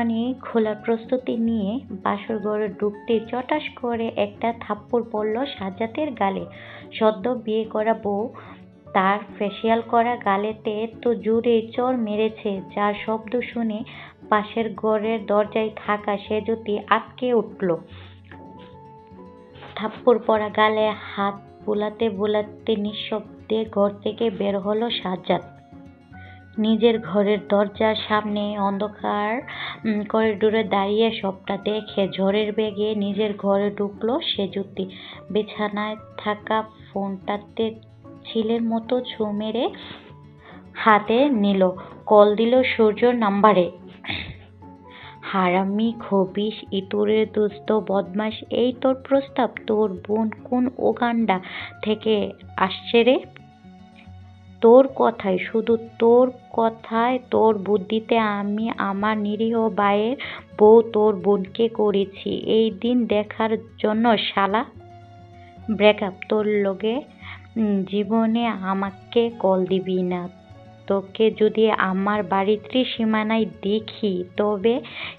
শেরওয়ানি খোলার প্রস্তুতি নিয়ে বাসর ঘরে ঢুকতেই চটাস করে একটা থাপ্পড় পড়ল সাজ্জাদের গালে। সদ্য বিয়ে করা বউ, তার ফেসিয়াল করা গালেতে এত জোরে চড় মেরেছে, যার শব্দ শুনে পাশের ঘরের দরজায় থাকা সেজুতি আঁতকে উঠল। থাপ্পড় পড়া গালে হাত বুলাতে বুলাতে নিঃশব্দে ঘর থেকে বের হলো সাজ্জাদ। নিজের ঘরের দরজার সামনে অন্ধকার করিডোরে দাঁড়িয়ে সবটা দেখে ঝড়ের বেগে নিজের ঘরে ঢুকলো সেজুতি। বিছানায় থাকা ফোনটাতে ছিলের মতো ছোঁ মেরে হাতে নিল, কল দিল সূর্যর নাম্বারে। হারামি, খবিশ, ইঁদুরের দুষ্ট বদমাশ, এই তোর প্রস্তাব? তোর বোন কোন উগান্ডা থেকে আসছে রে? তোর কথায়, শুধু তোর কথায়, তোর বুদ্ধিতে আমি আমার নিরীহ ভাইয়ের বউ তোর বোনকে করেছি এই দিন দেখার জন্য শালা। ব্রেকআপ তোর লগে। জীবনে আমাকে কল দিবি না। তোকে যদি আমার বাড়ির ত্রিসীমানায় দেখি তবে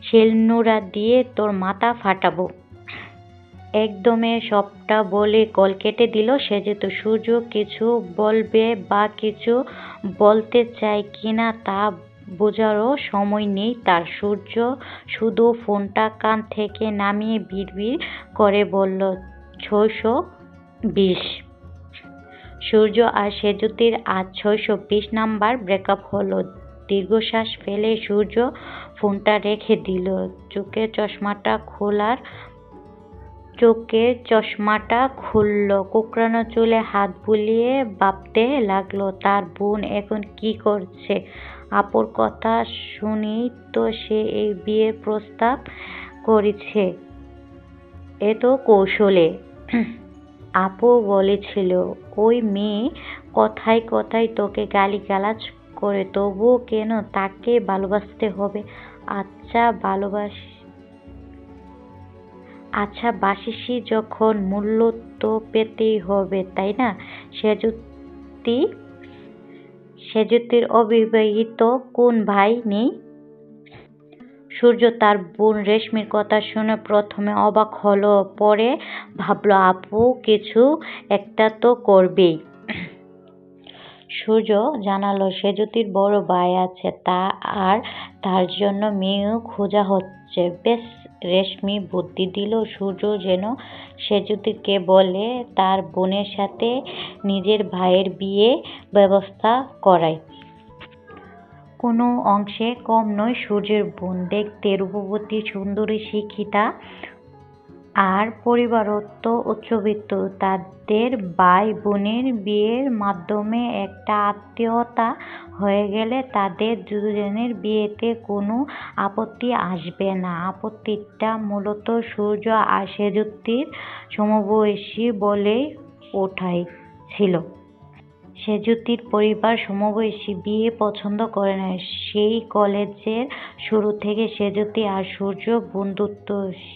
শিলনোড়া দিয়ে তোর মাথা ফাটাবো। একদমে সবটা বলে কল কেটে দিল সেজুতি। সূর্য কিছু বলবে বা কিছু বলতে চায় কিনা তা বোঝারও সময় নেই তার। সূর্য শুধু ফোনটা কান থেকে নামিয়ে বিড়বিড় করে বলল, 620। সূর্য আর সেজুতির আজ 620 নাম্বার ব্রেকআপ হলো। দীর্ঘশ্বাস ফেলে সূর্য ফোনটা রেখে দিল। চোখের চশমাটা খুলল, কোঁকড়ানো চুলে হাত বুলিয়ে ভাবতে লাগলো তার বোন এখন কি করছে। আপুর কথা শুনেই তো সে এই বিয়ের প্রস্তাব করেছে এত কৌশলে। আপু বলেছিল ওই মেয়ে কথায় কথায় তোকে গালিগালাজ করে, তবুও কেন তাকে ভালোবাসতে হবে? আচ্ছা বাসিসই যখন, মূল্য তো পেতেই হবে, তাই না? সেজুতির অবিবাহিত কোন ভাই নেই? সূর্য তার বোন রেশমির কথা শুনে প্রথমে অবাক হলো, পরে ভাবলো আপু কিছু একটা তো করবেই। সূর্য জানালো সেজুতির বড় ভাই আছে, আর তার জন্য মেয়েও খোঁজা হচ্ছে। বেশ, রেশমি বুদ্ধি দিল সূর্য যেন সেজুতিকে বলে তার বোনের সাথে নিজের ভাইয়ের বিয়ে ব্যবস্থা করায়। কোনো অংশে কম নয় সূর্যের বোন, দেখতে রূপবতী, সুন্দরী, শিক্ষিতা আর পরিবারত্ব উচ্চবিত্ত। তাদের ভাই বোনের বিয়ের মাধ্যমে একটা আত্মীয়তা হয়ে গেলে তাদের দুজনের বিয়েতে কোনো আপত্তি আসবে না। আপত্তিটা মূলত সূর্য আর সেজুতির সমবয়সী বলেই উঠাইছিল। সেজুতির পরিবার সমবয়সী বিয়ে পছন্দ করে না। সেই কলেজের শুরু থেকে সেজুতি আর সূর্য বন্ধুত্ব,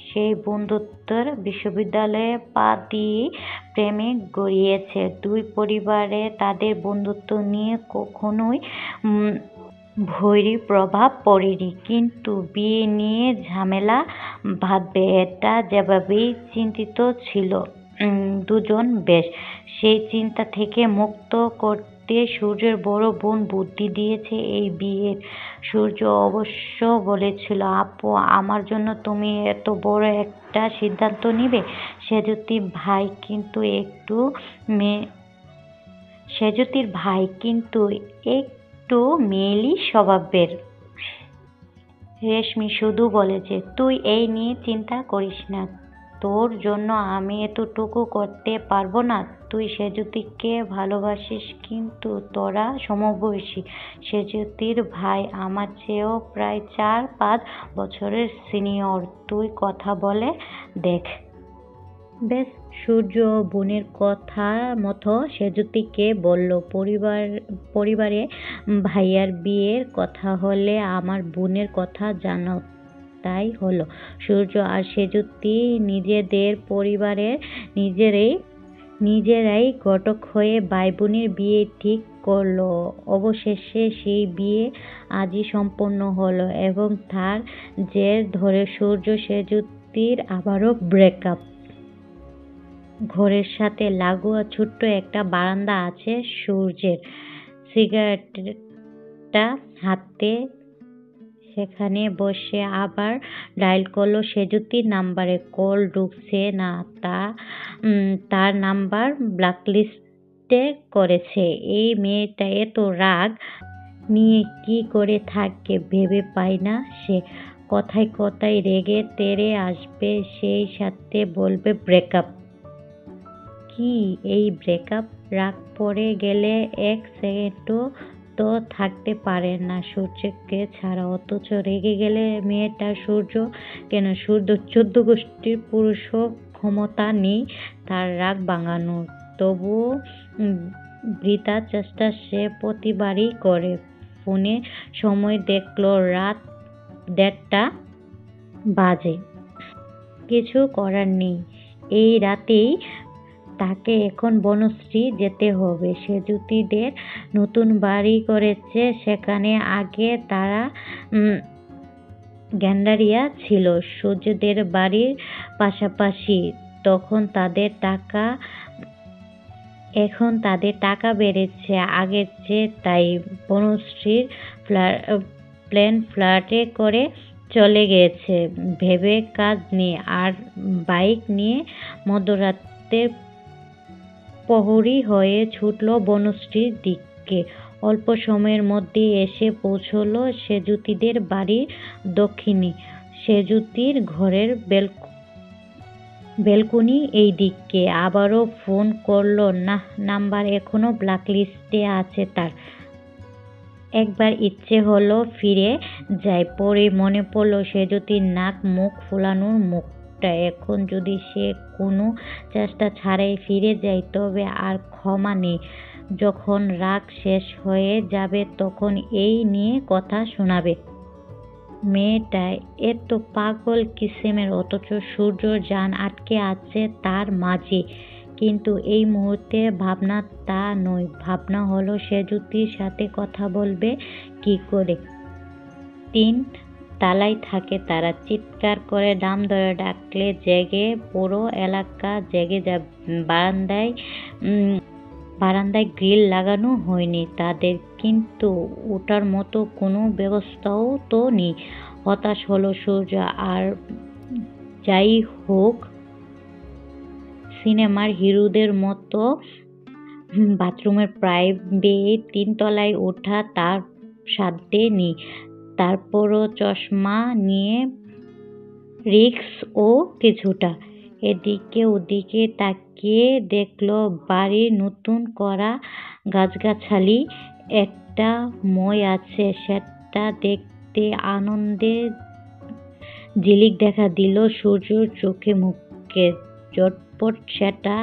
সেই বন্ধুত্বের বিশ্ববিদ্যালয়ে পা দিয়ে প্রেমে গড়িয়েছে দুই পরিবারে। তাদের বন্ধুত্ব নিয়ে কখনোই বৈরী প্রভাব পড়েনি, কিন্তু বিয়ে নিয়ে ঝামেলা বাঁধবে এটা যেভাবেই চিন্তিত ছিল দুজন। বেশ, সেই চিন্তা থেকে মুক্ত করতে সূর্যের বড় বোন বুদ্ধি দিয়েছে এই বিয়ের। সূর্য অবশ্য বলেছিল, আপু আমার জন্য তুমি এত বড় একটা সিদ্ধান্ত নিবে? সেজুতির ভাই কিন্তু একটু মেয়েলি স্বভাবের। রেশমি শুধু বলেছে, তুই এই নিয়ে চিন্তা করিস না, তোর জন্য আমি এতটুকু করতে পারবো না? তুই সেজুতিকে ভালোবাসিস, কিন্তু তোরা সমবয়সী। সেজুতির ভাই আমার চেয়েও প্রায় 4-5 বছরের সিনিয়র, তুই কথা বলে দেখ। বেশ, সূর্য বোনের কথা মতো সেজুতিকে বলল, পরিবারে ভাইয়ার বিয়ের কথা হলে আমার বোনের কথা জানো। তাই হলো। সূর্য আর সেজুতি নিজেদের পরিবারের নিজেরাই নিজেরাই ঘটক হয়ে ভাই বোনের বিয়ে ঠিক করলো। অবশেষে সেই বিয়ে আজই সম্পন্ন হলো এবং তার জের ধরে সূর্য সেঁজুতির আবারও ব্রেকআপ। ঘরের সাথে লাগোয়া ছোট্ট একটা বারান্দা আছে সূর্যের। সিগারেটটা হাতে সেখানে বসে আবার ডায়াল করলো সেঁজুতির নাম্বারে। কল ঢুকছে না। তার নাম্বার ব্ল্যাকলিস্টে করেছে। এই মেয়েটা এত রাগ নিয়ে কি করে থাকে ভেবে পায় না সে। কথায় কথায় রেগে তেড়ে আসবে, সেই সাথে বলবে ব্রেকআপ। কি এই ব্রেকআপ? রাগ পড়ে গেলে এক সেকেন্ডও তো থাকতে পারে না সূর্যকে ছাড়া, অথচ রেগে গেলে মেয়েটা সূর্য কেন, সূর্য 14 গোষ্ঠীর পুরুষও ক্ষমতা নেই তার রাগ ভাঙানোর। তবুও বৃথা চেষ্টা সে প্রতিবারই করে। ফোনে সময় দেখলো রাত 1:30 বাজে। কিছু করার নেই, এই রাতেই তাকে এখন বনশ্রী যেতে হবে। সেঁজুতিদের নতুন বাড়ি করেছে সেখানে। আগে তারা গ্যান্ডারিয়া ছিল সূর্যদের বাড়ির পাশাপাশি। এখন তাদের টাকা বেড়েছে আগের চেয়ে, তাই বনশ্রীর প্লেন ফ্লাইটে করে চলে গেছে। ভেবে কাজ নেই। আর বাইক নিয়ে মধ্যরাতে প্রহরী হয়ে ছুটল বনশ্রীর দিকে। অল্প সময়ের মধ্যে এসে পৌঁছলো সেঁজুতিদের বাড়ির দক্ষিণে। সেঁজুতির ঘরের বেলকনি এই দিকে। আবারও ফোন করলো না, নাম্বার এখনো ব্ল্যাকলিস্টে আছে তার। একবার ইচ্ছে হলো ফিরে যায়। পরে মনে পড়লো সেঁজুতির নাক মুখ ফোলানোর মুখটা। এখন যদি সে কোনো চেষ্টা ছাড়াই ফিরে যায় তবে আর ক্ষমা নেই। যখন রাগ শেষ হয়ে যাবে তখন এই নিয়ে কথা শোনাবে। মেয়েটা এত পাগল কিসেমের, অথচ সূর্য জান আটকে আছে তার মাঝে। কিন্তু এই মুহূর্তে ভাবনা তা নয়। ভাবনা হলো সেঁজুতির সাথে কথা বলবে কি করে। 3 তালায় থাকে তারা। চিৎকার করে নাম ধরে ডাকলে জেগে পুরো এলাকা জেগে যাবে। বারান্দায় গ্রিল লাগানো হয়নি তাদের, কিন্তু ওটার মতো কোনো ব্যবস্থাও তো নেই। হতাশ হলো সূর্য। আর যাই হোক, সিনেমার হিরোদের মতো বাথরুমের পাইপ বেয়ে 3 তলায় ওঠা তার সাধ্যে নেই। তারপরও চশমা নিয়ে রিস্কও কিছুটা। এদিকে ওদিকে তাকিয়ে দেখলো বাড়ির নতুন করা গাছগাছালি একটা মই আছে। সেটা দেখতে আনন্দে ঝিলিক দেখা দিল সূর্যর চোখে মুখে। ঝটপট সেটা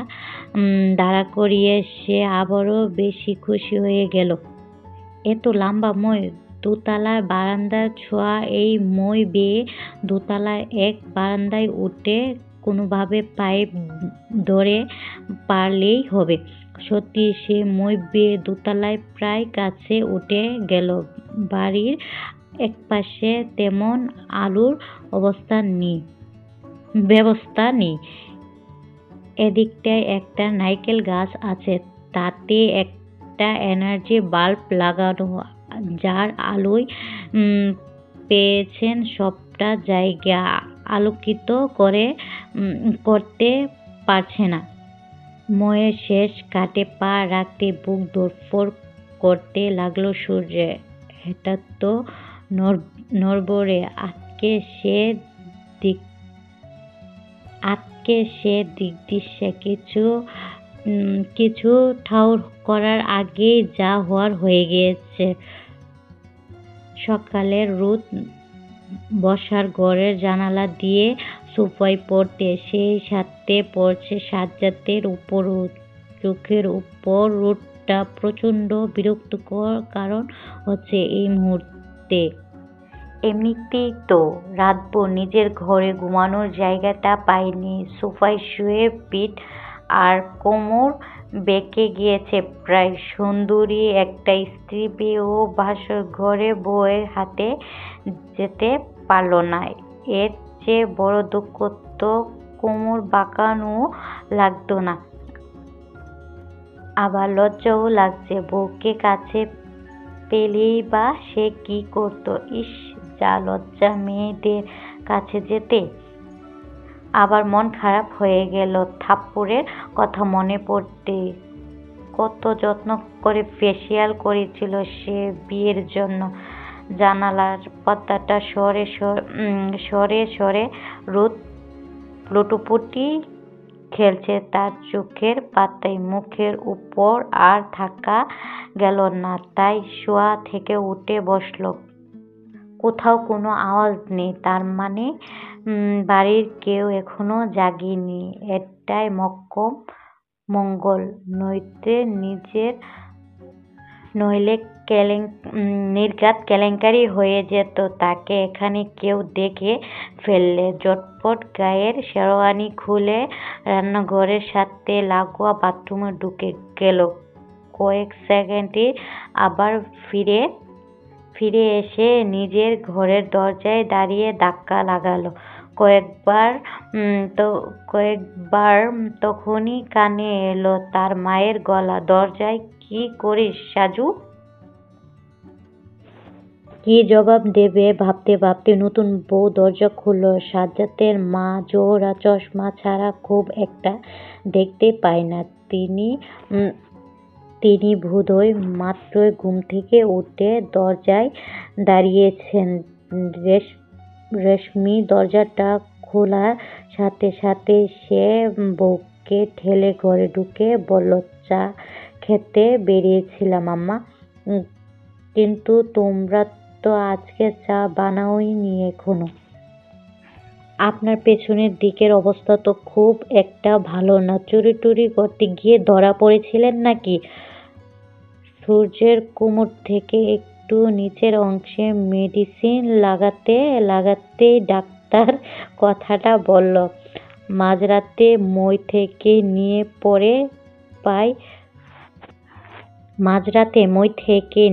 দাঁড়া করিয়ে সে আবারও বেশি খুশি হয়ে গেল। এত লম্বা মই, দোতলার বারান্দার ছোঁয়া। এই মই বেয়ে দোতলার এক বারান্দায় উঠে কোনোভাবে পাইপ ধরে পারলেই হবে। সত্যি সে মই বেয়ে দোতলায় প্রায় কাছে উঠে গেল। বাড়ির একপাশে তেমন আলোর ব্যবস্থা নেই। এদিকটায় একটা নারকেল গাছ আছে, তাতে একটা এনার্জি বাল্ব লাগানো, যার আলোয় পেয়েছেন সবটা জায়গা আলোকিত করতে পারছে না। ময়ের শেষ কাটে পা রাখতে বুক ধড়ফড় করতে লাগলো সূর্য। হঠাৎ তো নড়বড়ে আটকে সে দিকদিশে কিছু ঠাউর করার আগেই যা হওয়ার হয়ে গিয়েছে। সকালের রোদ বসার ঘরের জানালা দিয়ে সোফায় পড়তে, সেই সাথে পড়ছে সাজ্জাদের উপরও। চোখের উপর রোদটা প্রচণ্ড বিরক্তিকর, কারণ হচ্ছে এই মুহূর্তে এমনিতেই তো রাতভর নিজের ঘরে ঘুমানোর জায়গাটা পায়নি। সোফায় শুয়ে পিঠ আর কোমর বেঁকে গিয়েছে প্রায়। সুন্দরী একটা স্ত্রী পেয়েও বাসর ঘরে বউয়ের হাতে যেতে পারল না। এর চেয়ে বড় দুঃখ তো কোমর বাঁকানো লাগতো না, আবার লজ্জাও লাগছে। বউকে কাছে পেলেই বা সে কি করতো? ইস, যা লজ্জা মেয়েদের কাছে যেতে। আবার মন খারাপ হয়ে গেল থাপ্পড়ের কথা মনে পড়তে। কত যত্ন করে ফেসিয়াল করেছিল সে বিয়ের জন্য। জানালার পর্দাটা সরে সরে রোদ লুটোপুটি খেলছে তার চোখের পাতায়। মুখের উপর আর থাকা গেল না, তাই শোয়া থেকে উঠে বসলো। কোথাও কোনো আওয়াজ নেই, তার মানে বাড়ির কেউ এখনো জাগেনি। এটাই মঙ্গল। নইলে নির্ঘাত কেলেঙ্কারি হয়ে যেত তাকে এখানে কেউ দেখে ফেললে। ঝটপট গায়ের শেরওয়ানি খুলে রান্নাঘরের সাথে লাগোয়া বাথরুমে ঢুকে গেল। কয়েক সেকেন্ডে আবার ফিরে এসে নিজের ঘরের দরজায় দাঁড়িয়ে ধাক্কা লাগালো কয়েকবার। তখনই কানে এলো তার মায়ের গলা, দরজায় কি করিস সাজু? কি জবাব দেবে ভাবতে ভাবতে নতুন বউ দরজা খুলল। সাজ্জাদের মা জোহরা চশমা ছাড়া খুব একটা দেখতে পায় না। তিনি বোধহয় মাত্রই ঘুম থেকে উঠে দরজায় দাঁড়িয়েছেন। রেশমি দরজাটা খোলার সাথে সাথে সে বউকে ঠেলে ঘরে ঢুকে বলল, চা খেতে বেরিয়েছিলাম আম্মা, কিন্তু তোমরা তো আজকে চা বানাওনি এখনো। আপনার পেছনের দিকের অবস্থা তো খুব একটা ভালো না। চুরি টুরি করতে গিয়ে ধরা পড়েছিলেন নাকি? সূর্যের কোমর থেকে একটু নিচের অংশে মেডিসিন লাগাতেই ডাক্তার কথাটা বলল। মাঝরাতে মই থেকে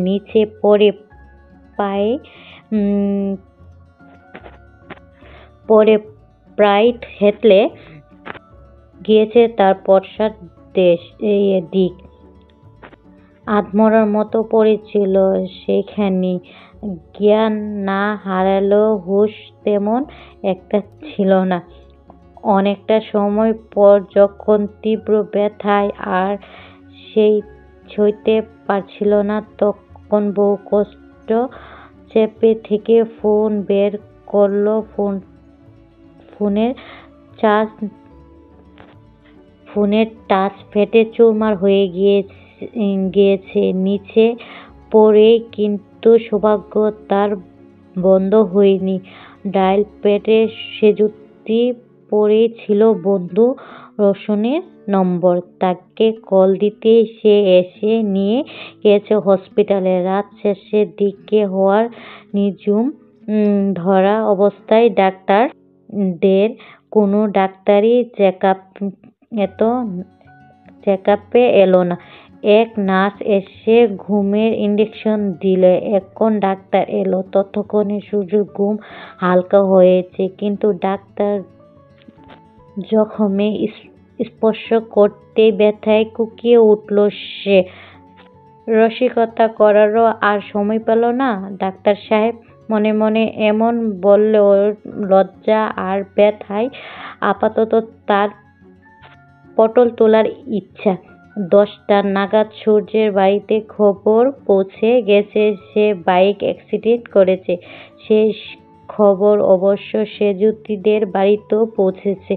নিচে পড়ে প্রায় থেতলে গিয়েছে তার পশ্চাৎ দিক। আধমরার মতো পড়েছিল সেখানেই। জ্ঞান না হারালেও হুঁশ তেমন একটা ছিল না। অনেকটা সময় পর যখন তীব্র ব্যথায় আর সইতে পারছিল না, তখন বউ কষ্ট চেপে থেকে ফোন বের করল। ফোনের টাচ ফেটে চুরমার হয়ে গিয়েছে নিচে পড়েই, কিন্তু সৌভাগ্য তার বন্ধ হয়নি। ডায়াল প্যাডে সেজুতি পড়েই ছিল বন্ধু রোশনের নম্বর। তাকে কল দিতেই সে এসে নিয়ে গেছে হসপিটালে। রাত শেষের দিকে হওয়ার নিঝুম ধরা অবস্থায় ডাক্তারদের কোনো ডাক্তারই চেকআপে এলো না। এক নার্স এসে ঘুমের ইনজেকশন দিল। এখন ডাক্তার এলো। ততক্ষণে সূর্যের ঘুম হালকা হয়েছে, কিন্তু ডাক্তার জখমে স্পর্শ করতেই ব্যথায় কুঁকিয়ে উঠল সে। রসিকতা করারও আর সময় পেল না। ডাক্তার সাহেব মনে মনে এমন বললেও লজ্জা আর ব্যথায় আপাতত তার পটল তোলার ইচ্ছা। 10টা নাগাদ সূর্যের বাড়িতে খবর পৌঁছে গেছে সে বাইক অ্যাক্সিডেন্ট করেছে। শেষ খবর অবশ্য সেজুতিদের বাড়িতেও পৌঁছেছে।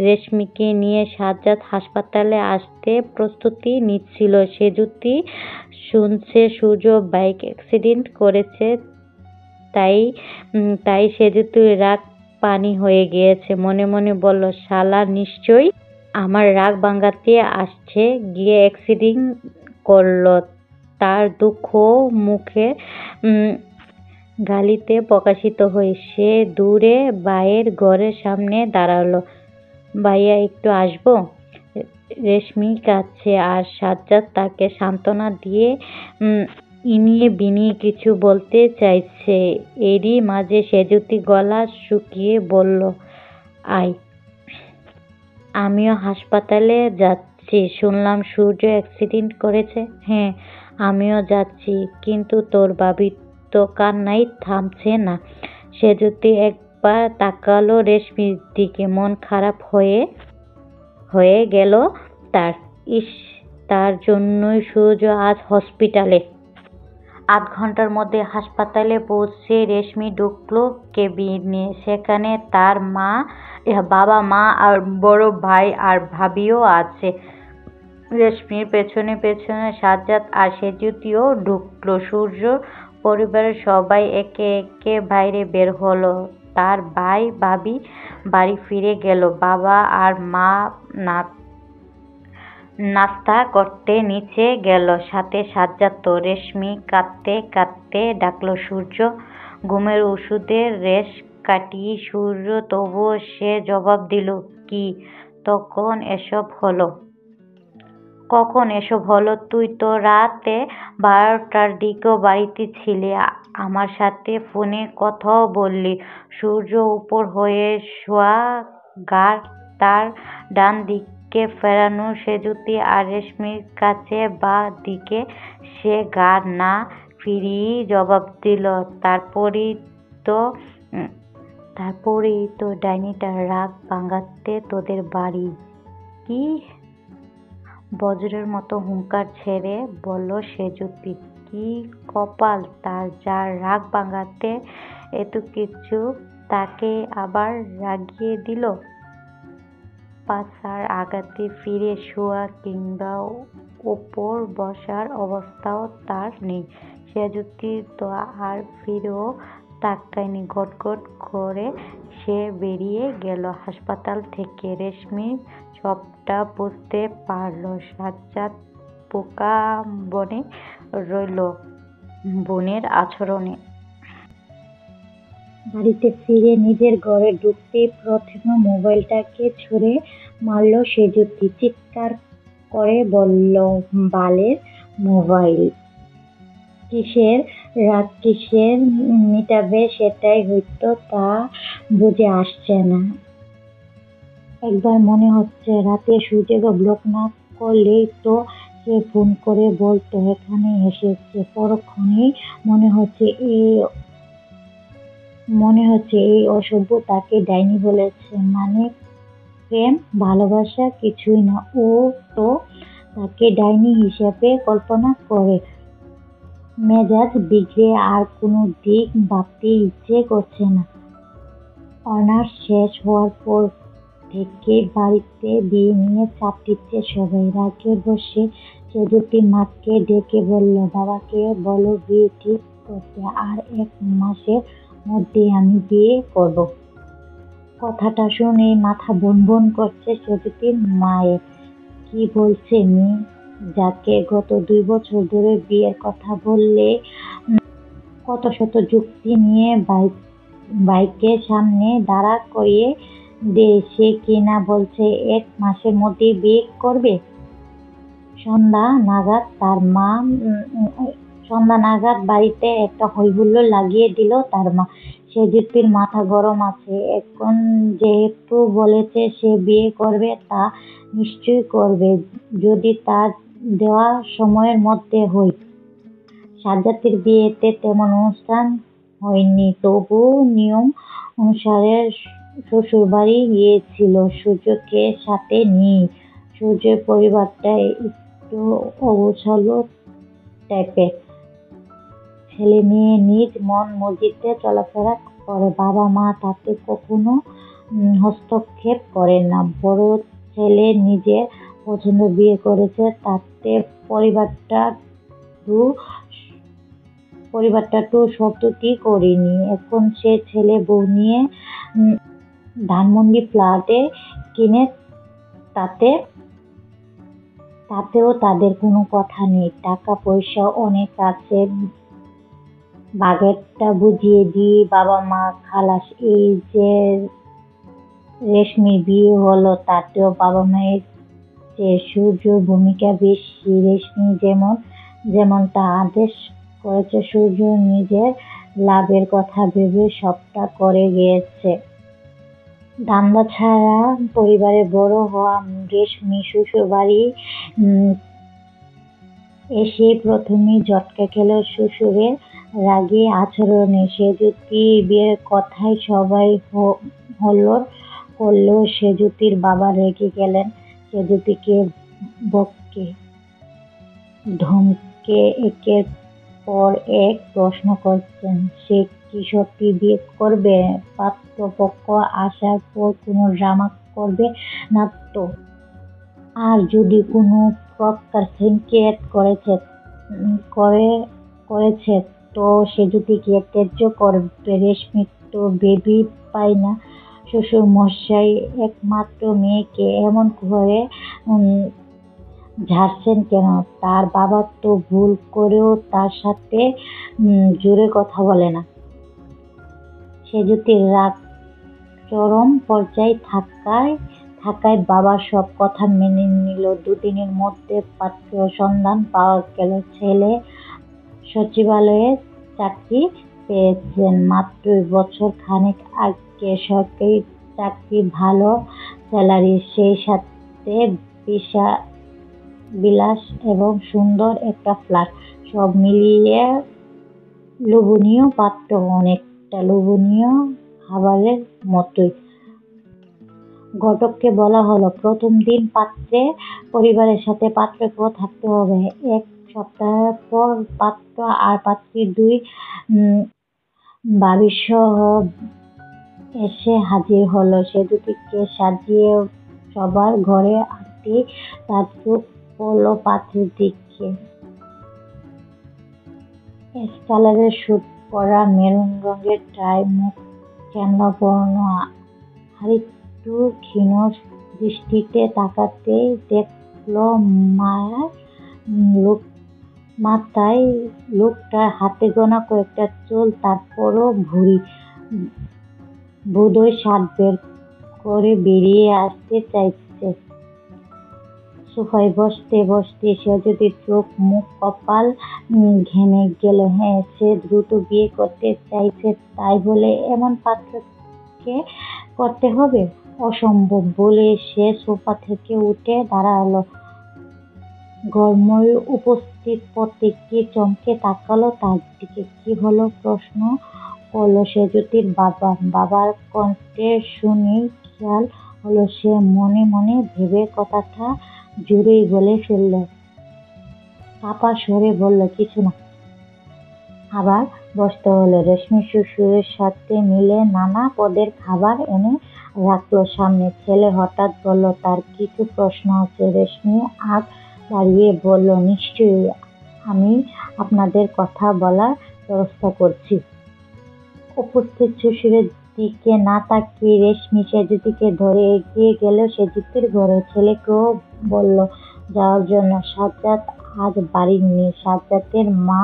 রেশমিকে নিয়ে সাজ্জাদ হাসপাতালে আসতে প্রস্তুতি নিচ্ছিল। সেজুতি শুনছে সূর্য বাইক অ্যাক্সিডেন্ট করেছে, তাই সেজুতির রাগ পানি হয়ে গিয়েছে। মনে মনে বলল, শালা নিশ্চয়ই আমার রাগ ভাঙাতে আসছে, গিয়ে অ্যাক্সিডেন্ট করলো। তার দুঃখ মুখে গালিতে প্রকাশিত হয়ে সে দৌড়ে ভাইয়ের ঘরের সামনে দাঁড়ালো। ভাইয়া, একটু আসবো? রেশমি কাঁদছে আর সাজ্জাদ তাকে সান্ত্বনা দিয়ে ইনিয়ে বিনিয়ে কিছু বলতে চাইছে। এরই মাঝে সেঁজুতি গলা শুকিয়ে বলল, আয়, আমিও হাসপাতালে যাচ্ছি। শুনলাম সূর্য অ্যাক্সিডেন্ট করেছে। হ্যাঁ, আমিও যাচ্ছি, কিন্তু তোর ভাবি তো কান্নাই থামছে না। সেঁজুতি একবার তাকালো রেশমির দিকে, মন খারাপ হয়ে গেল তার। ইস, তার জন্যই সূর্য আজ হসপিটালে। ৮ ঘন্টার মধ্যে হাসপাতালে পৌঁছে রেশমি ঢুকলো কেবিনে। সেখানে তার বাবা মা আর বড় ভাই আর ভাবিও আছে। রেশমির পেছনে পেছনে সাজ্জাদ আর সেঁজুতিও ঢুকলো। সূর্য পরিবারের সবাই একে একে বাইরে বের হলো। তার ভাই ভাবি বাড়ি ফিরে গেল। বাবা আর মা নাস্তা করতে নিচে গেল, সাথে সাজ্জাদও। রেশমি কাঁদতে কাঁদতে ডাকলো, সূর্য। ঘুমের ওষুধের রেশ কাটিয়ে সূর্য, তবুও সে জবাব দিল, কি কখন এসব হলো? তুই তো রাতে 12টার দিকেও বাড়িতে ছিলি, আমার সাথে ফোনে কথাও বললি। সূর্য উপর হয়ে শোয়া, ঘাড় তার ডান দিকে ফেরানো। সেঁজুতি আর রেশমির কাছে বাঁ দিকে। সে ঘাড় না ফিরিয়েই জবাব দিল, তারপরেই তো ডাইনিটার রাগ ভাঙাতে তোদের বাড়ি। কি? বজ্রের মতো হুংকার ছেড়ে বলল সেঁজুতি। কি কপাল তার, যার রাগ ভাঙাতে এত কিছু, তাকে আবার রাগিয়ে দিল। পাছার আঘাতে ফিরে শোয়া কিংবা ওপর বসার অবস্থাও তার নেই। সেঁজুতি তো আর ফিরেও তাকায়নি। গটগট করে সে বেরিয়ে গেল হাসপাতাল থেকে। রেশমি সবটা বুঝতে পারল। সাজ্জাদ বোকা বনে রইল বোনের আচরণে। বাড়িতে ফিরে নিজের ঘরে ঢুকতেই প্রথমে মোবাইলটাকে ছুঁড়ে মারল সেঁজুতি। চিৎকার করে বলল, বালের মোবাইল! কিসের রাগ, কিসের মিটাবে সেটাই হয়তো তা বুঝে আসছে না। একবার মনে হচ্ছে রাতে সূর্যকে ব্লক না করলেই তো সে ফোন করে বলতো এখানে এসেছে। পরক্ষণেই মনে হচ্ছে এই অসভ্য তাকে ডাইনি বলেছে। মানে প্রেম ভালোবাসা কিছুই না, ও তো তাকে ডাইনি হিসেবে কল্পনা করে। মেজাজ বিগড়ে আর কোনো দিক ভাবতে ইচ্ছে করছে না। অনার্স শেষ হওয়ার পর থেকে বাড়িতে বিয়ে নিয়ে চাপ দিচ্ছে সবাই। রাগে বসে সেঁজুতি মাকে ডেকে বলল, বাবাকে বলো বিয়ে ঠিক করতে, আর 1 মাসের মধ্যেই আমি বিয়ে করব। কথাটা শুনে মাথা বনবন করছে সেঁজুতির মায়ের। কি বলছে মেয়ে, যাকে গত 2 বছর ধরে বিয়ের কথা বললে কত শত যুক্তি নিয়ে বাইকের সামনে দাঁড়া করিয়ে দেয়, সে কিনা বলছে 1 মাসের মধ্যেই বিয়ে করবে। সন্ধ্যা নাগাদ বাড়িতে একটা হইহুল্লোড় লাগিয়ে দিল তার মা। সেঁজুতির মাথা গরম আছে। এখন যেহেতু বলেছে সে বিয়ে করবে, তা নিশ্চয়ই করবে, যদি তার দেওয়া সময়ের মধ্যে হয়। সাজ্জাদের বিয়েতে তেমন অনুষ্ঠান হয়নি, তবু নিয়ম অনুসারে শ্বশুরবাড়ি গিয়েছিল সূর্যকে সাথে নিয়ে। সূর্যের পরিবারটা একটু অগোছালো টাইপের। ছেলে মেয়ে নিজ মন মর্জিতে চলাফেরা করে, বাবা মা তাতে কখনো হস্তক্ষেপ করে না। বড় ছেলে নিজের পছন্দ বিয়ে করেছে, তাতে পরিবারটা তো শব্দটি করেনি। এখন সে ছেলে বউ নিয়ে ধানমন্ডি ফ্ল্যাটে কিনে, তাতেও তাদের কোনো কথা নেই। টাকা পয়সা অনেক আছে, বাগেরটা বুঝিয়ে দিয়ে বাবা মা খালাস। এই যে রেশমির বিয়ে হলো, তাতেও বাবা মায়ের চেয়ে সূর্যর ভূমিকা বেশি। রেশমি যেমনটা আদেশ করেছে, সূর্য নিজের লাভের কথা ভেবে সবটা করে গিয়েছে। দান্দা ছাড়া পরিবারে বড় হওয়া রেশমি শ্বশুরবাড়ি এসে প্রথমেই ঝটকা খেল শ্বশুরের রাগী আচরণে। সেজুতির বিয়ের কথায় সবাই হল্লোড় করলেও সেজুতির বাবা রেগে গেলেন। সেজুতিকে বকে ধমকে একের পর এক প্রশ্ন করছেন, সে কি সত্যি বিয়ে করবে? পাত্রপক্ষ আসার পর কোনো ড্রামা করবে না তো? আর যদি কোনো প্রকার সংকেত করেছে তো সেজুতিকে ত্যায্য করবে। রেশমি তো বেবি পায় না। শ্বশুর মশাই একমাত্র মেয়েকে এমন করে ঝাড়ছেন কেন? তার বাবা তো ভুল করেও তার সাথে জোরে কথা বলে না। সেজুতির রাগ চরম পর্যায়ে থাকায় বাবা সব কথা মেনে নিল। দুদিনের মধ্যে পাত্র সন্ধান পাওয়া গেল। ছেলে সচিবালয়ে চাকরি পেয়েছেন মাত্র বছর খানেক আগে। সরকারি চাকরি, ভালো স্যালারি, সেই সাথে বিলাস এবং সুন্দর একটা ফ্ল্যাট, সব মিলিয়ে লোভনীয় পাত্র, অনেকটা লোভনীয় খাবারের মতোই। ঘটককে বলা হলো প্রথম দিন পরিবারের সাথে পাত্রকেও থাকতে হবে। এক সপ্তাহ পর পাত্র আর পাত্রীর দুই ভাবিসহ এসে হাজির হলো। সেজুতিকে সাজিয়ে সবার ঘরে আসতেই তার চোখ পড়ল পাত্রীর দিকে। স্কালারের স্যুট পরা, মেরুন রঙের টাই, মুখ শ্যামলাবর্ণ, আরেকটু ক্ষীণ দৃষ্টিতে তাকাতেই দেখল মাথায় লোকটার হাতে গোনা কয়েকটা চুল, তারপরও ভুঁড়ি। বোধহয় শার্ট বের করে বেরিয়ে আসতে চাইছে। সোফায় বসতে বসতে সেজুতির চোখ মুখ কপাল ঘেমে গেল। হ্যাঁ, সে দ্রুত বিয়ে করতে চাইছে, তাই বলে এমন পাত্রকে করতে হবে? অসম্ভব বলে সে সোফা থেকে উঠে দাঁড়ালো। ঘরময় উপস্থিত প্রত্যেকে চমকে তাকালো তার দিকে। কি হলো? প্রশ্ন করল সেজুতির বাবা। বাবার কণ্ঠে শুনেই খেয়াল হলো সে মনে মনে ভেবে কথাটা জোরেই বলে ফেলল। কাপা স্বরে বলল, কিছু না। আবার বসতে হলো। রেশমি শ্বশুরের সাথে মিলে নানা পদের খাবার এনে রাখলো সামনে। ছেলে হঠাৎ বলল, তার কিছু প্রশ্ন আছে। রেশমি আগ বাড়িয়ে বলল, নিশ্চয়ই, আমি আপনাদের কথা বলার ব্যবস্থা করছি। উপস্থিত শ্বশুরের দিকে না তাকিয়ে রেশমি সেজুতিকে ধরে এগিয়ে গেল সেজুতির ঘরে। ছেলেকেও বলল যাওয়ার জন্য। সাজ্জাদ আজ বাড়ি নেই। সাজ্জাদের মা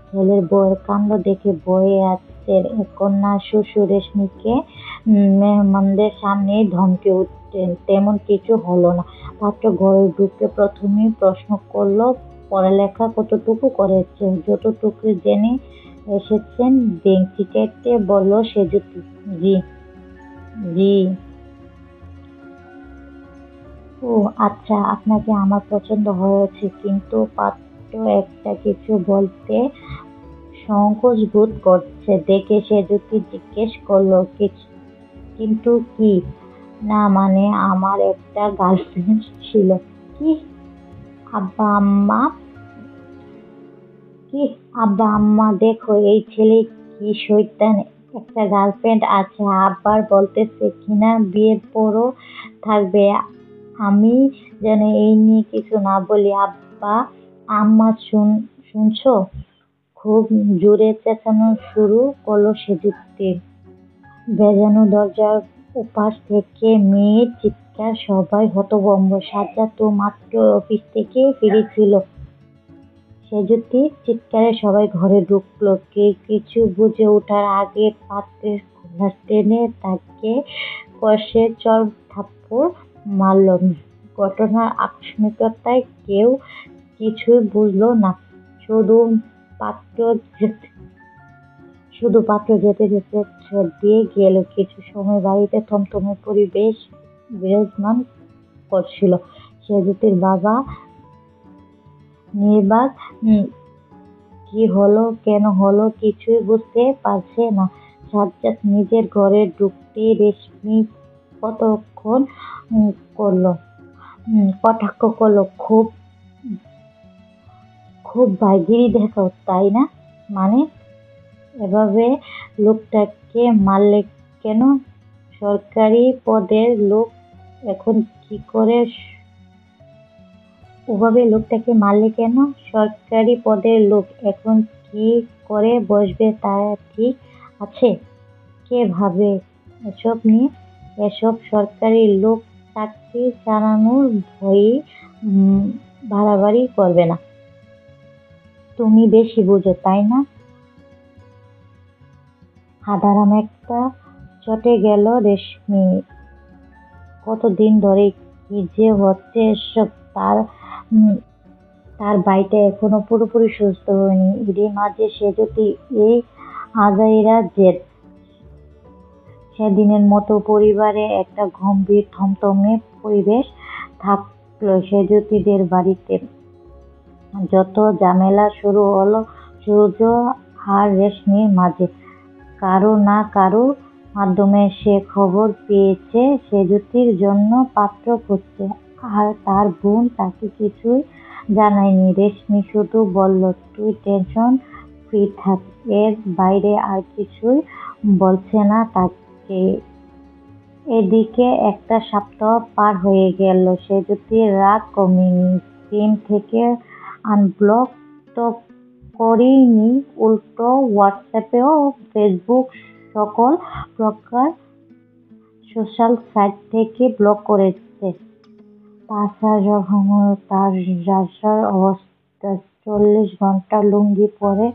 ছেলের বউয়ের কাণ্ড দেখে ভয়ে আছে। এখন না শ্বশুর রেশমিকে মেহমানদের সামনেই ধমকে উঠতেন। তেমন কিছু হলো না। পাত্র ঘরে ঢুকে প্রথমেই প্রশ্ন করল, পড়ালেখা কতটুকু করেছে? যতটুকু জেনে এসেছেন। ভেংচি কেটে বলল সেজুতি। জি। ও আচ্ছা, আপনাকে আমার পছন্দ হয়েছে। কিন্তু পাত্র একটা কিছু বলতে সংকোচ বোধ করছে দেখে সেজুতি জিজ্ঞেস করল, কিন্তু কি? না মানে, আমার একটা গার্লফ্রেন্ড ছিল। কি? আব্বা আম্মা দেখো, এই ছেলে কি শয়তান! একটা গার্লফ্রেন্ড আছে, আবার বলতেছে কিনা বিয়ের পরও থাকবে। আমি যেন এই নিয়ে কিছু না বলি। আব্বা আম্মা শুনছো? খুব জোরে চেঁচানো শুরু করল সেজুতি। ভেজানো দরজার ওপাশ থেকে মেয়ের চিৎকার, সবাই হতভম্ব। সাজ্জাদ তো মাত্র অফিস থেকে ফিরেছিল। সেজুতির চিৎকারে সবাই ঘরে ঢুকলো। কেউ কিছু বুঝে ওঠার আগে পাত্রের কলার টেনে তাকে কষে চড় থাপ্পড় মারল। ঘটনার আকস্মিকতায় কেউ কিছুই বুঝল না। শুধু পাত্র যেতে যেতে যেতে ছেদ দিয়ে গেল। কিছু সময় বাড়িতে থমথমে পরিবেশ বিরাজমান করছিল। সেজুতির বাবা নির্বাক, কি হলো, কেন হলো কিছুই বুঝতে পারছে না। সাজ্জাদ নিজের ঘরে ঢুকতেই রেশমি কতক্ষণ কটাক্ষ করলো, খুব খুব বাইগিরি দেখাও, তাই না? মানে এভাবে লোকটাকে মারলে কেন? সরকারি পদের লোক এখন কি করে? ওভাবে লোকটাকে মারলে কেন? সরকারি পদের লোক এখন কি করে বসবে তা ঠিক আছে? কে ভাবে এসব নিয়ে? এসব সরকারি লোক চাকরি চালানোর ভয়ে বাড়াবাড়ি করবে না। তুমি বেশি বুঝো, তাই না? হাঁদারাম একটা চটে গেল রেশমি। কতদিন ধরে কি যে হচ্ছে এসব! তার ভাইটা এখনো পুরোপুরি সুস্থ হয়নি। এরই মাঝে সেজুতি এই আজাইরা জেদ। সেদিনের মতো পরিবারে একটা গম্ভীর থমথমে পরিবেশ থাকলো সেজুতিদের বাড়িতে। যত ঝামেলা শুরু হলো সূর্য আর রেশমির মাঝে। কারো না কারো মাধ্যমে সে খবর পেয়েছে সেজুতির জন্য পাত্র খুঁজছে, আর তার বোন তাকে কিছুই জানায়নি। রেশমি শুধু বলল, তুই টেনশন ফ্রি থাক। এর বাইরে আর কিছুই বলছে না তাকে। এদিকে একটা সপ্তাহ পার হয়ে গেল। সেজুতির রাগ কমেনি। সিম থেকে আনব্লক তো করেনি, উল্টো হোয়াটসঅ্যাপে ও ফেসবুক সকল প্রকার সোশ্যাল সাইট থেকে ব্লক করেছে। তার যার অবস্থা 40 ঘন্টা লুঙ্গি পরে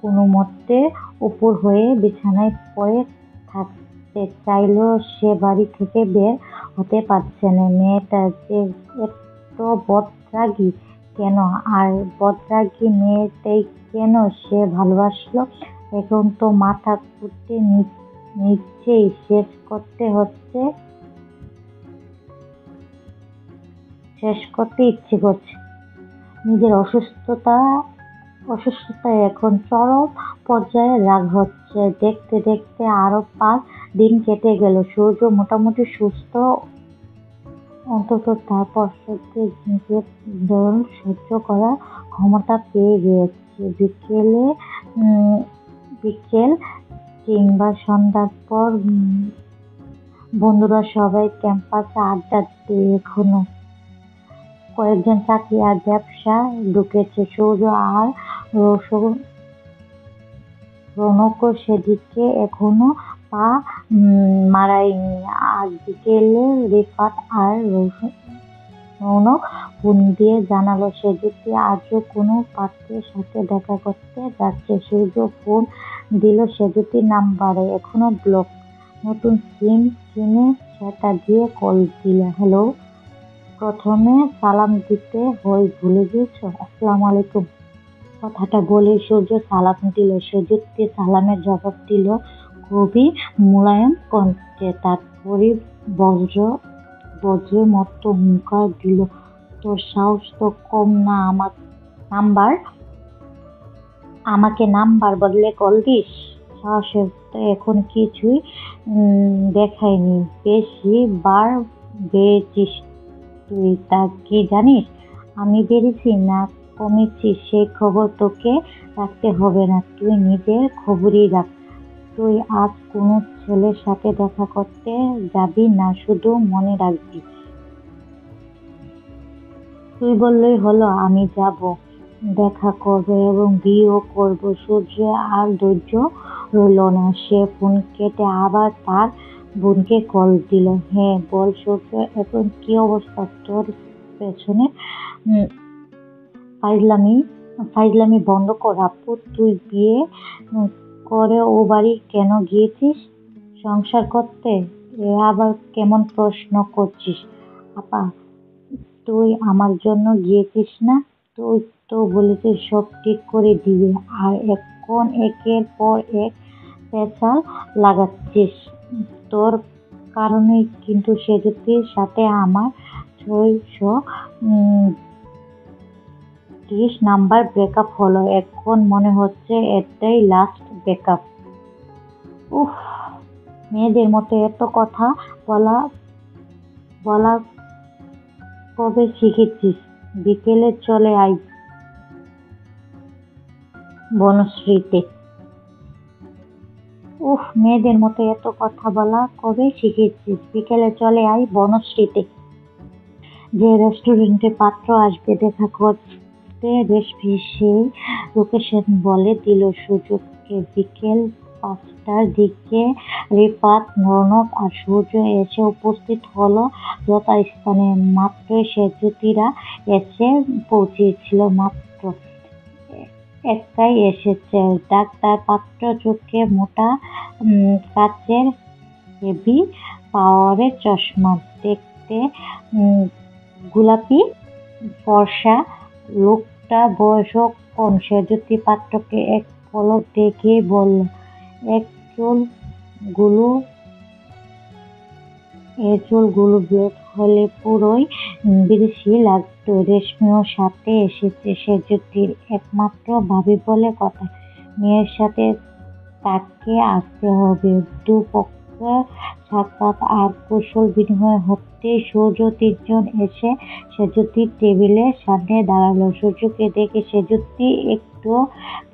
কোনোমতে উপুর হয়ে বিছানায় পড়ে থাকতে চাইলেও সে বাড়ি থেকে বের হতে পারছে না। মেয়েটা যে এত বদরাগী কেন? আর বদরাগী মেয়েটাই কেন সে ভালোবাসলো? এখন তো মাথা কুটে নিজেই শেষ করতে ইচ্ছে করছে। নিজের অসুস্থতায় এখন চরম পর্যায়ে রাগ হচ্ছে। দেখতে দেখতে আরো 5 দিন কেটে গেল। সূর্য মোটামুটি সুস্থ, অন্তত তার কষ্টকে নিজের দরুন সহ্য করার ক্ষমতা পেয়ে গিয়েছে। বিকেল কিংবা সন্ধ্যার পর বন্ধুরা সবাই ক্যাম্পাসে আড্ডা দেয়। এখনো কয়েকজন চাকরি আর ব্যবসা ঢুকেছে। সূর্য আর রৌনকও সেদিকে এখনো পা মারায়নি। আজ বিকেলে রিফাত আর রৌনক ফোন দিয়ে জানালো সেজুতি আজও কোনো পাত্রের সাথে দেখা করতে যাচ্ছে। সূর্য ফোন দিল সেজুতির নাম্বারে, এখনো ব্লক। নতুন সিম কিনে সেটা দিয়ে কল দিল। হ্যালো। প্রথমে সালাম দিতে হয় ভুলে গিয়েছ? আসসালামু আলাইকুম কথাটা বলেই সূর্য সালাম দিল। সেজুতি সালামের জবাব দিল খুবই মোলায়েম কণ্ঠে। তারপরই বজ্রের মতো হুঙ্কার দিল, তোর সাহস তো কম না, আমাকে নাম্বার বদলে কল দিস? সাহসের তো এখন কিছুই দেখায়নি। বেশি বার বেড়েছিস তুই, তা কি জানিস আমি বেড়েছি না কমেছি সেই খবর তোকে রাখতে হবে না। তুই নিজের খবরই রাখ। তুই আজ কোনো ছেলের সাথে দেখা করতে যাবি না, শুধু মনে রাখবি তুই বললেই হলো আমি যাব, দেখা করব এবং বিয়েও করব। সূর্য আর ধৈর্য রইল না। সে ফোন কেটে আবার তার বোনকে কল দিল। হ্যাঁ বল সূর্য, এখন কি অবস্থা তোর? পেছনে ফাইজলামি বন্ধ কর। আপু, তুই বিয়ে করে ও বাড়ি কেন গিয়েছিস? সংসার করতে? এ আবার কেমন প্রশ্ন করছিস? আপা, তুই আমার জন্য গিয়েছিস না? তুই তো বলেছিস সব ঠিক করে দিবি, আর এখন একের পর এক পেঁচাল লাগাচ্ছিস। তোর কারণেই কিন্তু সেজুতির সাথে আমার 630 নাম্বার ব্রেকআপ হলো। এখন মনে হচ্ছে এটাই লাস্ট ব্রেকআপ। উফ, মেয়েদের মতো এত কথা বলা বলা কবে শিখেছিস? বিকেলে চলে আয় বনশ্রীতে। মেয়েদের মতো এত কথা বলা কবে শিখেছিস? বিকেলে চলে আয় বনশ্রীতে। যে রেস্টুরেন্টে পাত্র আসবে দেখা করতে, রেশমি সেই লোকেশন বলে দিল সূর্যকে। বিকেল 5টার দিকে রিফাত, রৌনক আর সূর্য এসে উপস্থিত হলো যথাস্থানে। মাত্রই সেজুতিরা এসে পৌঁছেছিল। মাত্র একাই এসেছে। ডাক্তার পাত্র চোখে মোটা কাচের হেভি পাওয়ারের চশমা, দেখতে গোলাপি ফর্সা। লোকটা বয়সও কম। সেজুতি পাত্রকে এক পলক দেখেই বলল, এ চুলগুলো ব্লেড হলে পুরোই বিদেশি লাগতো। রেশমিও সাথে এসেছে। সেজুতির একমাত্র ভাবি বলে কথা, মেয়ের সাথে তাকে আসতে হবে। দুপক্ষের সাক্ষাৎ আর কুশল বিনিময় হতেই সূর্য 3জন এসে সেজুতির টেবিলের সামনে দাঁড়ালো। সূর্যকে দেখে সেজুতি একটুও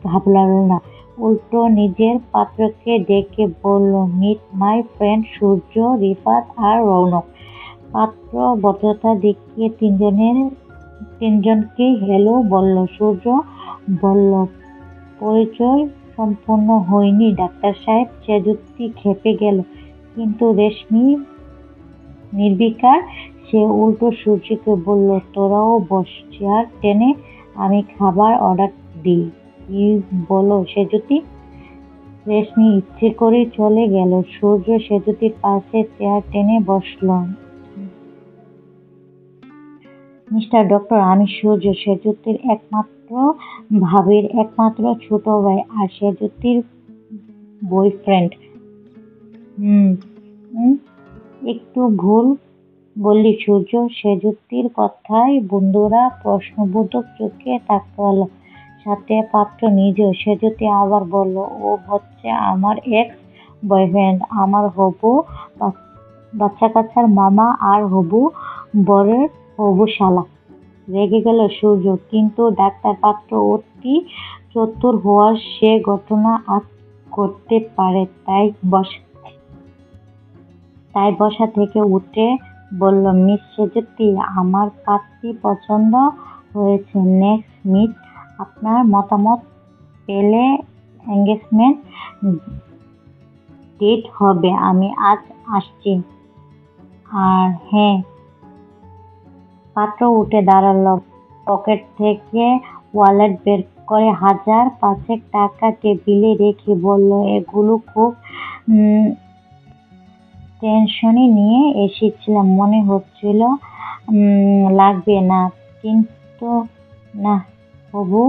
ঘাবড়ালো না, উল্টো নিজের পাত্রকে ডেকে বলল, মিট মাই ফ্রেন্ড সূর্য, রিফাত আর রৌনক। পাত্র ভদ্রতা দেখিয়ে তিনজনকেই হ্যালো বলল। সূর্য বলল, পরিচয় সম্পূর্ণ হয়নি ডাক্তার সাহেব। সেজুতি খেপে গেল, কিন্তু রেশমি নির্বিকার। সে উল্টো সূর্যকে বলল, তোরাও বস, চেয়ার টেনে আমি খাবার অর্ডার দিই। কি বলো সেজুতি? রেশমি ইচ্ছে করে চলে গেল। সূর্য সেজুতির পাশে চেয়ার টেনে বসল। মিস্টার ডক্টর, আমি সূর্য, সেজুতির একমাত্র ভাবির একমাত্র ছোট ভাই আর সেজুতির বয়ফ্রেন্ড। একটু ভুল বললি সূর্য। সেজুতির কথায় বন্ধুরা প্রশ্নবোধক চোখে তাকালো, সাথে পাত্র নিজেও। সেজুতি আবার বলল, ও হচ্ছে আমার এক্স বয়ফ্রেন্ড, আমার হবু বাচ্চাকাচ্চার মামা আর হবু বরের হবু শালা। রেগে গেল সূর্য, কিন্তু ডাক্তার পাত্র অতি চতুর হওয়ার সে ঘটনা আঁচ করতে পারে। তাই বসা থেকে উঠে বলল, মিস সেজুতি, আমার পাত্রী পছন্দ হয়েছে। নেক্সট মিট আপনার মতামত পেলে এঙ্গেজমেন্ট ডেট হবে। আমি আজ আসছি। আর হ্যাঁ। পাত্র উঠে দাঁড়ালো, পকেট থেকে ওয়ালেট বের করে 1000-5 টাকা টেবিলে রেখে বলল, এগুলো খুব টেনশনে নিয়ে এসেছিলাম, মনে হচ্ছিল লাগবে না, কিন্তু না, হবু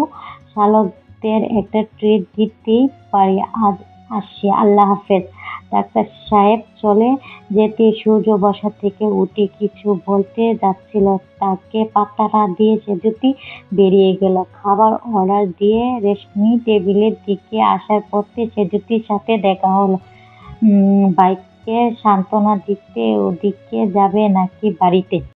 শালকদের একটা ট্রিট দিতেই পারি। আজ আসছি, আল্লাহ হাফেজ। ডাক্তার সাহেব চলে যেতে সূর্য বসা থেকে উঠে কিছু বলতে যাচ্ছিল, তাকে পাত্তা না দিয়ে সেজুতি বেরিয়ে গেল। খাবার অর্ডার দিয়ে রেশমি টেবিলের দিকে আসার পথে সেজুতির সাথে দেখা হলো। বাইককে সান্ত্বনা দিতে ওদিকে যাবে নাকি বাড়িতে?